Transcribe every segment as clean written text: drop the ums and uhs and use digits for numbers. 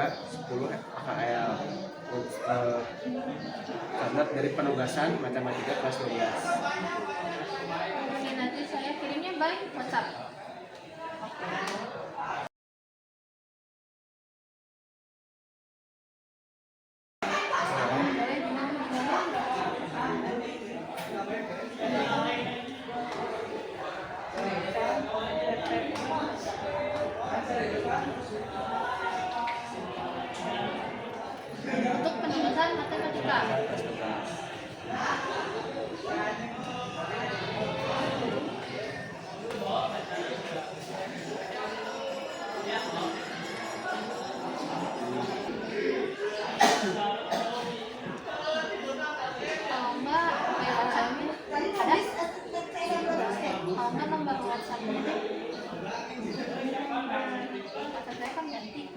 juga 10 AKL. Standar dari penugasan matematika kelas 12. Oke, nanti saya kirimnya by WhatsApp. Untuk penugasan matematika. Kalau enggak, ya WhatsApp-nya ada. Kalau enggak nomor WhatsApp-nya deh. Kata saya kan ganti.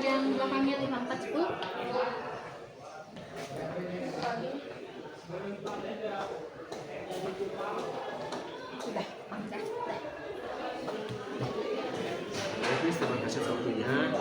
Yang belakangnya 5410. Sudah. Baik, terima kasih waktunya.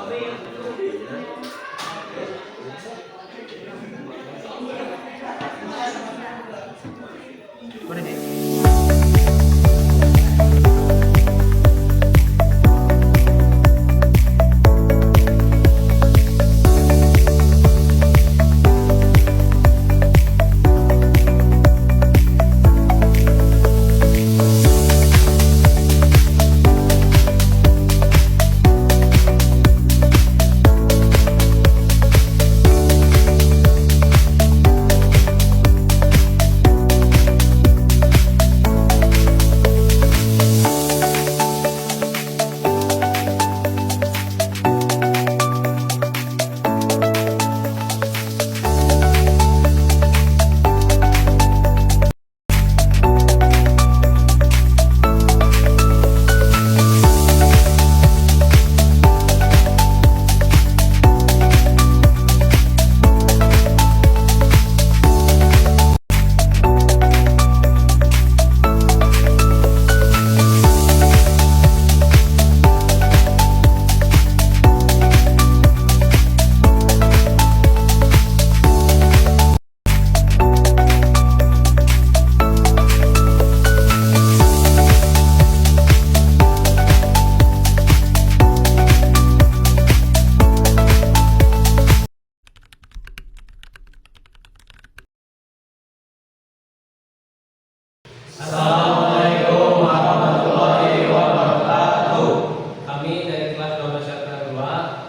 Assalamualaikum warahmatullahi wabarakatuh. Kami dari kelas 12 Catra 2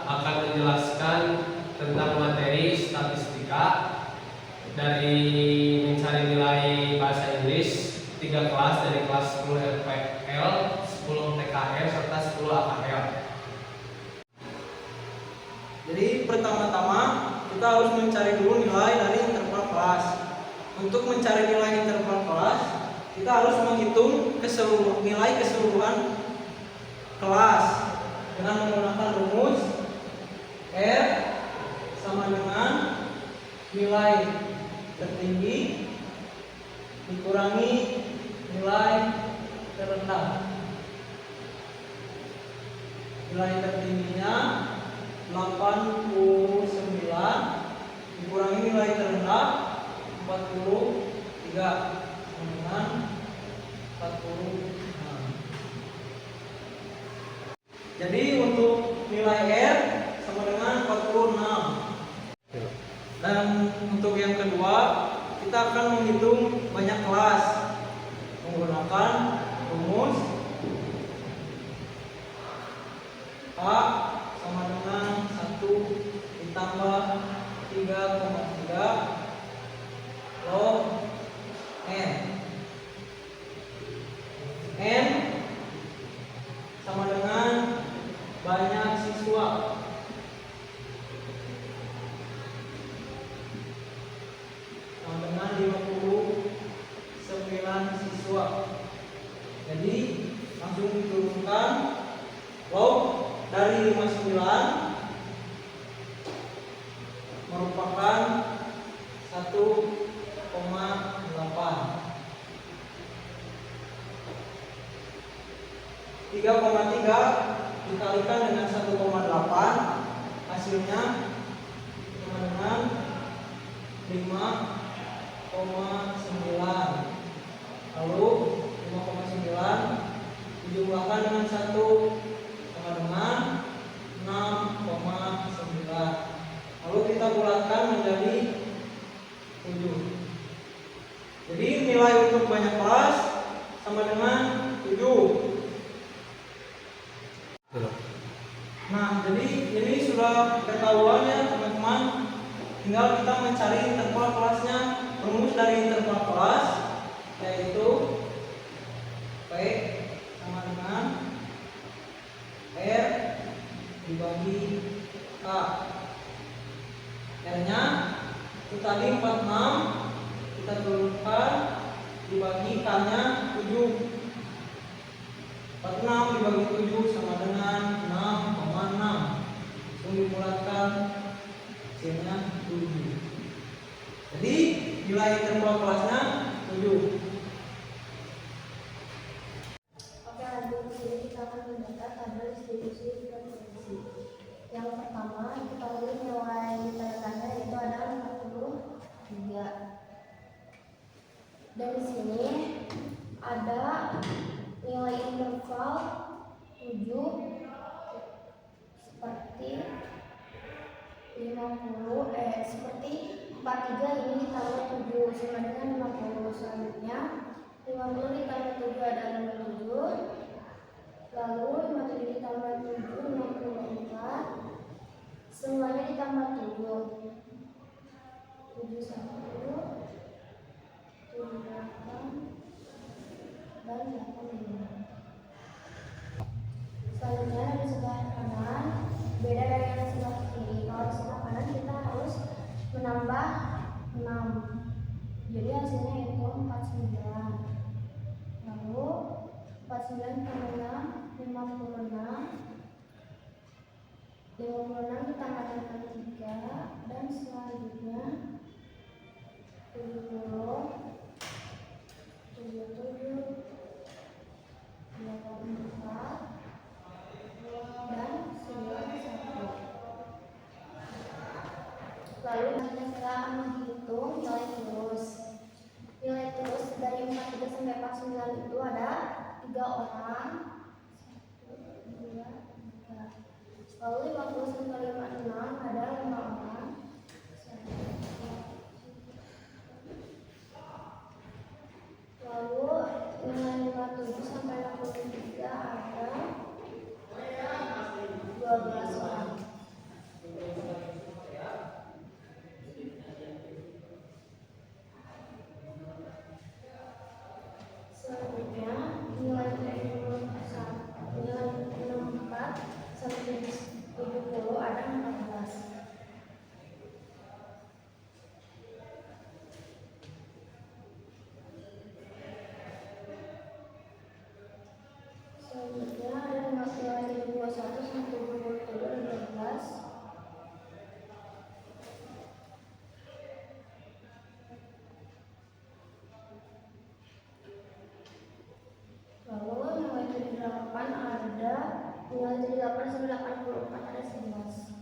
akan menjelaskan tentang materi statistika dari mencari nilai bahasa Inggris 3 kelas dari kelas 10 RPL, 10 TKL serta 10 AKL. Jadi pertama-tama kita harus mencari dulu nilai dari interval kelas. Untuk mencari nilai interval kelas, kita harus menghitung nilai keseluruhan kelas dengan menggunakan rumus R sama dengan nilai tertinggi dikurangi nilai terendah. Nilai tertingginya 89 dikurangi nilai terendah 43 dengan 46. Jadi untuk nilai R sama dengan 46. Dan untuk yang kedua, kita akan menghitung banyak kelas menggunakan rumus A sama dengan 1 ditambah 3,3 log N. N sama dengan banyak siswa. Sama dengan 59 siswa. Jadi langsung diturunkan log merupakan 1,8. 3,3 dikalikan dengan 1,8 hasilnya sama dengan 5,9. Lalu 5,9 dijumlahkan dengan 1 sama dengan 6,9. Lalu kita bulatkan menjadi 7. Jadi nilai untuk banyak kelas sama dengan 7. Nah, jadi ini sudah ketahuan ya teman-teman. Tinggal kita mencari interval kelasnya. Rumus dari interval kelas yaitu P sama dengan R dibagi K. R-nya itu tadi 46, kita turunkan dibagi K-nya 7. 46 dibagi 7 sama dengan 6,6. Langsung dibulatkan hasilnya 7. Jadi nilai interval kelasnya 7. Oke, lanjut. Di sini kita akan mendata tabel distribusi frekuensi. Yang pertama, ketahui nilai tanda-tanda yaitu ada 43. Dan di sini ada nilai interval 7 seperti 43 ini ditambah 7 sama dengan 50. Selanjutnya 50 ditambah 7 adalah 57. Lalu 57 ditambah 7 64. Semuanya ditambah 7. 71 78 dan 85. Selanjutnya dari sebelah kanan beda dari yang sebelah kiri. Kalau di sebelah kanan kita harus menambah 6. Jadi hasilnya itu 49. Lalu 49 tambah 6 56. 56 ditambah dengan 3 dan selanjutnya 70 77 84 dan 91. Lalu kita akan menghitung nilai terus. Nilai terus dari 43 sampai 49 itu ada 3 orang. 1, 2, 3. Lalu 50 sampai 56 ada 5 orang. Lalu nilai 57 sampai 63 ada 12 orang. Selanjutnya nilai 64 sampai 70 ada 14. Selanjutnya ada nilai 21 sampai 27 ada 12. Lalu nilai 78 ada nilai 78 sampai 84 ada 11.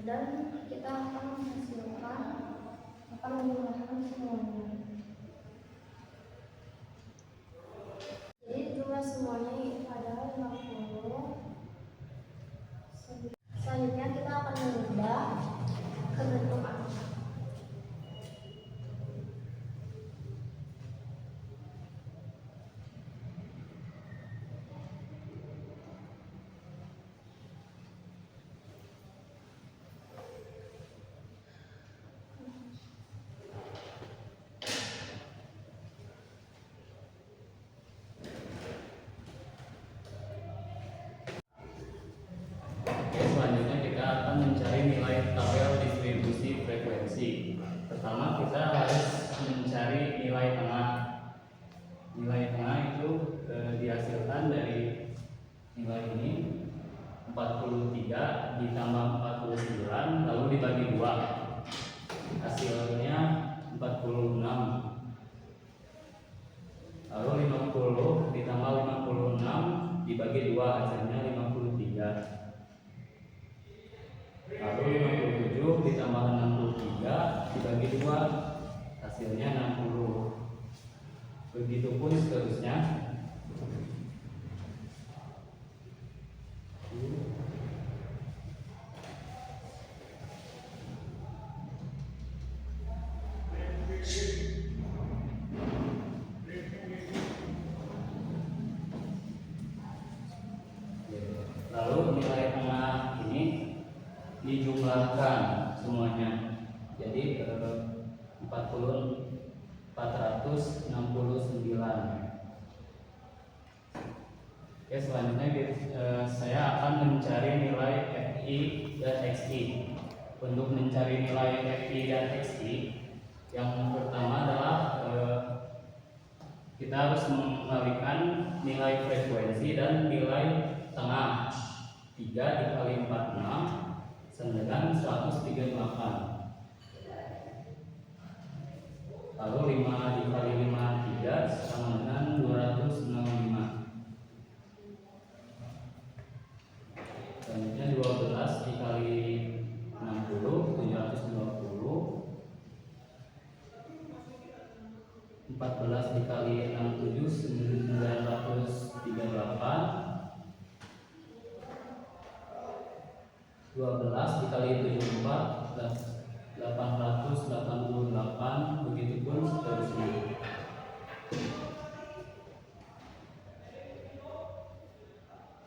Dan kita akan menjumlahkan semuanya. Jadi jumlah semuanya itu adalah 50. Selanjutnya kita akan mengubah ke bentuk angka. 2. Hasilnya 46. Lalu 50 ditambah 56 dibagi 2 hasilnya 53. Lalu 57 ditambah 63 dibagi 2 hasilnya 60. Begitupun seterusnya. Lalu nilai tengah ini dijumlahkan semuanya. Jadi 469. Oke, selanjutnya saya akan mencari nilai FI dan XI. Untuk mencari nilai FI dan XI, yang pertama adalah kita harus mengalihkan nilai frekuensi dan nilai tengah. 3 dikali 46 sama dengan 138. Lalu 5 dikali 53 sama dengan 265. Selanjutnya 12 dikali 60 720. 14 dikali 67 938. 12 dikali 74 888. Begitupun seterusnya.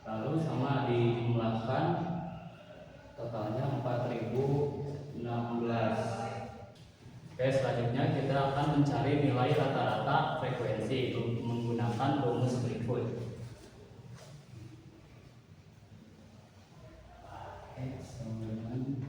Lalu sama dijumlahkan, totalnya 4016. Oke, selanjutnya kita akan mencari nilai rata-rata frekuensi menggunakan rumus berikut. X sama dengan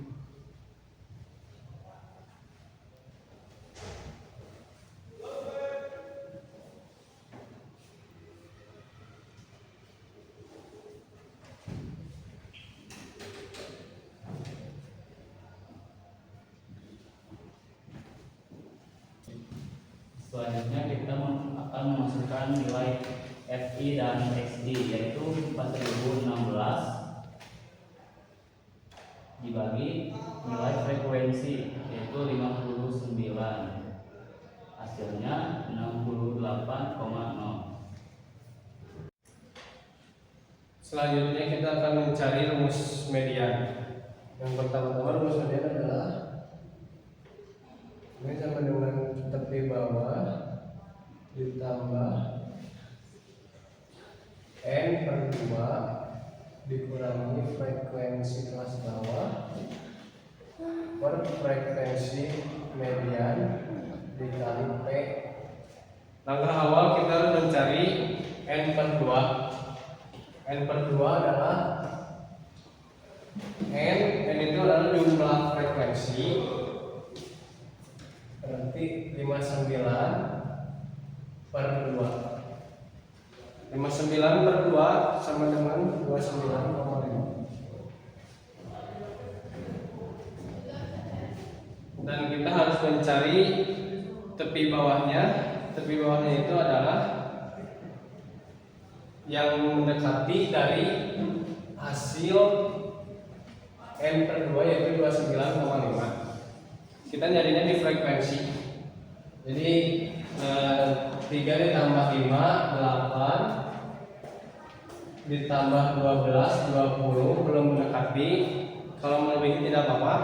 selanjutnya kita akan memasukkan nilai FI dan XI, yaitu 4016 dibagi nilai frekuensi, yaitu 59. Hasilnya 68,0. Selanjutnya kita akan mencari rumus median. Yang pertama-tama rumus median adalah ini sama dengan tepi bawah ditambah N per 2 dikurangi frekuensi kelas bawah per frekuensi median dikali P. Langkah awal kita harus mencari N per 2. N per 2 adalah N itu adalah jumlah frekuensi, berarti 59 per 2. 59 per 2 sama dengan 29,5. Dan kita harus mencari tepi bawahnya. Tepi bawahnya itu adalah yang mendekati dari hasil N per 2, yaitu 29,5. Kita nyarinya di frekuensi. Jadi 3 ditambah 5 8 ditambah 12 20, belum mendekati. Kalau melebihi tidak apa-apa.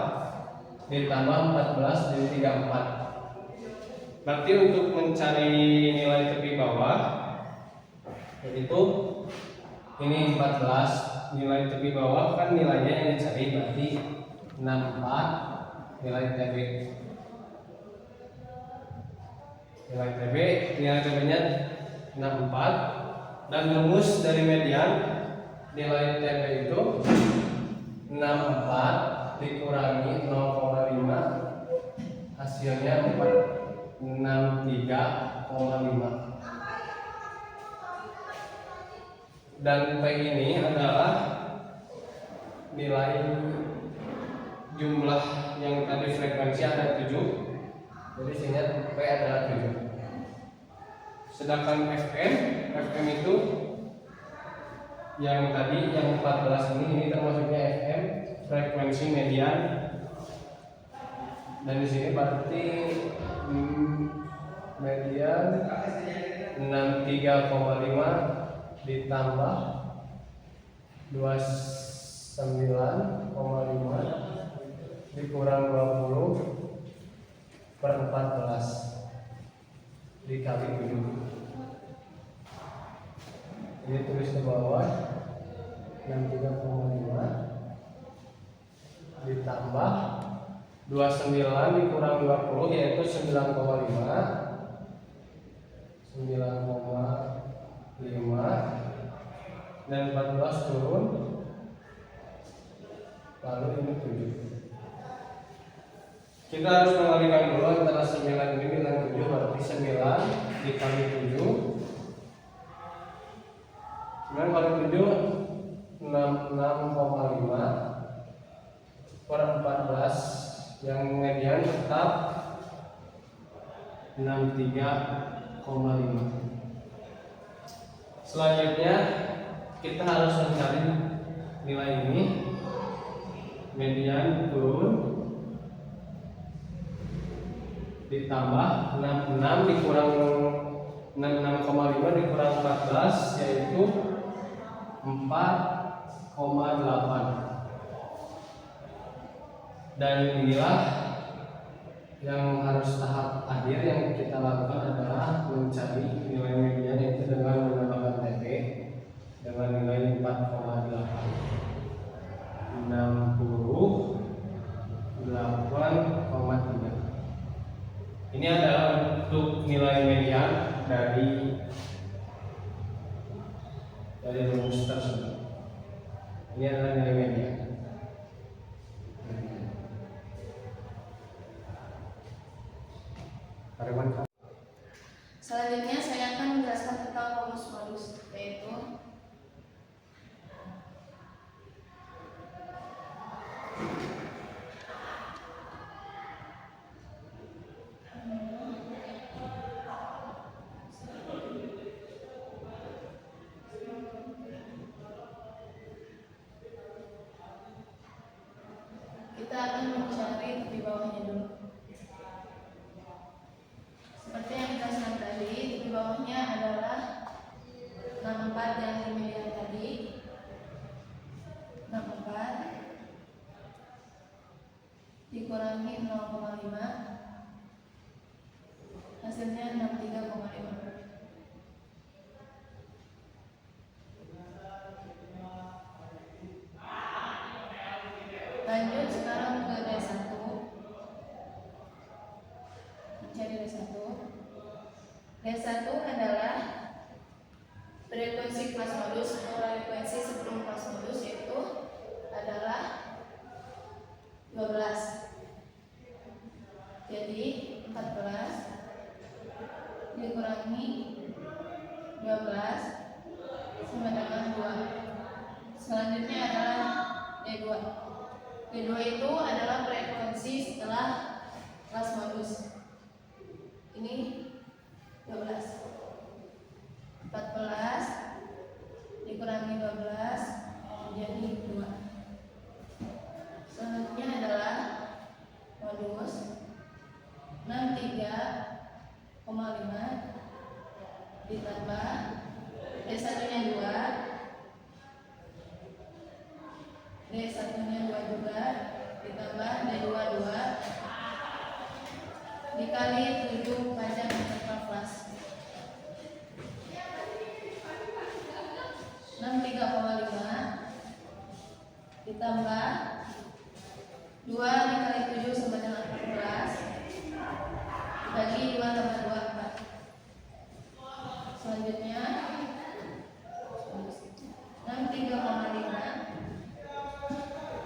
Ditambah 14 jadi 34. Berarti untuk mencari nilai tepi bawah, yaitu ini 14, nilai tepi bawah kan nilainya yang dicari, berarti 64 nilai TB. Nilai TB-nya 64, dan rumus dari median nilai TB itu 64 dikurangi 0,5 hasilnya 63,5. Dan P ini adalah nilai jumlah yang tadi frekuensi ada 7, jadi sehingga P adalah 7. Sedangkan FM itu yang tadi yang 14 ini termasuknya FM frekuensi median, dan di sini berarti median 63,5 ditambah 29,5 dikurang 20/14 dikali 7. Ini tulis ke bawah 63,5 ditambah 29 dikurang 20 yaitu 9,5 dan 14 turun, lalu ini 7. Kita harus mengalikan dulu antara 9 ini dengan 7, berarti 9 dikali 7. 9 kali 7 66,5 per 14, yang median tetap 63,5. Selanjutnya kita harus mencari nilai ini, median turun ditambah 66 dikurang 66,5 dikurang 14 yaitu 4,8. Dan inilah yang harus tahap akhir yang kita lakukan adalah mencari nilai median, yaitu dengan menambahkan TP dengan nilai 4,8 68,3. Ini adalah untuk nilai median dari rumus tersebut. Ini adalah nilai median. Selanjutnya saya akan menjelaskan tentang rumus modus, yaitu kita akan mencari di bawahnya dulu. Seperti yang kita lihat tadi, di bawahnya adalah 64 yang median tadi. 64 dikurangi 0,5 hasilnya 63,5. Lanjut sekarang ke D1. Mencari D1. D1 adalah frekuensi kelas modus atau frekuensi sebelum kelas modus, yaitu adalah 12. Jadi 14 dikurangi 12 sama dengan 2. Selanjutnya adalah D2. D2 itu adalah frekuensi setelah kelas modus. Ini 12. 14 dikurangi 12 menjadi 2. Selanjutnya adalah modus 63,5 ditambah D1-nya 2, D1-nya 2 juga ditambah D2 2 dikali 7 panjang interval kelas. 63,5 ditambah 2 dikali 7 sama dengan 14 dibagi 2 tambah 2 4. Selanjutnya 63,5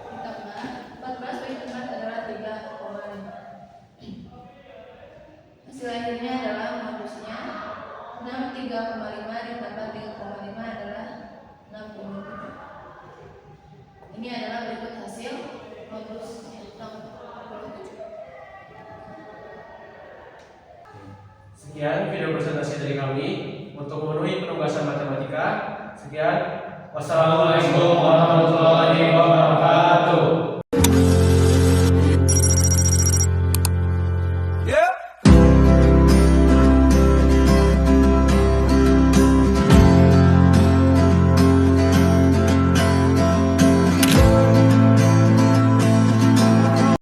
ditambah 14 bagi 4 adalah 3,5. Hasil akhirnya adalah modusnya 63,5 ditambah 3,5 adalah 67. Ini adalah berikut hasil modus nomor Sekian video presentasi dari kami untuk memenuhi penugasan matematika. Sekian, wassalamualaikum warahmatullahi wabarakatuh.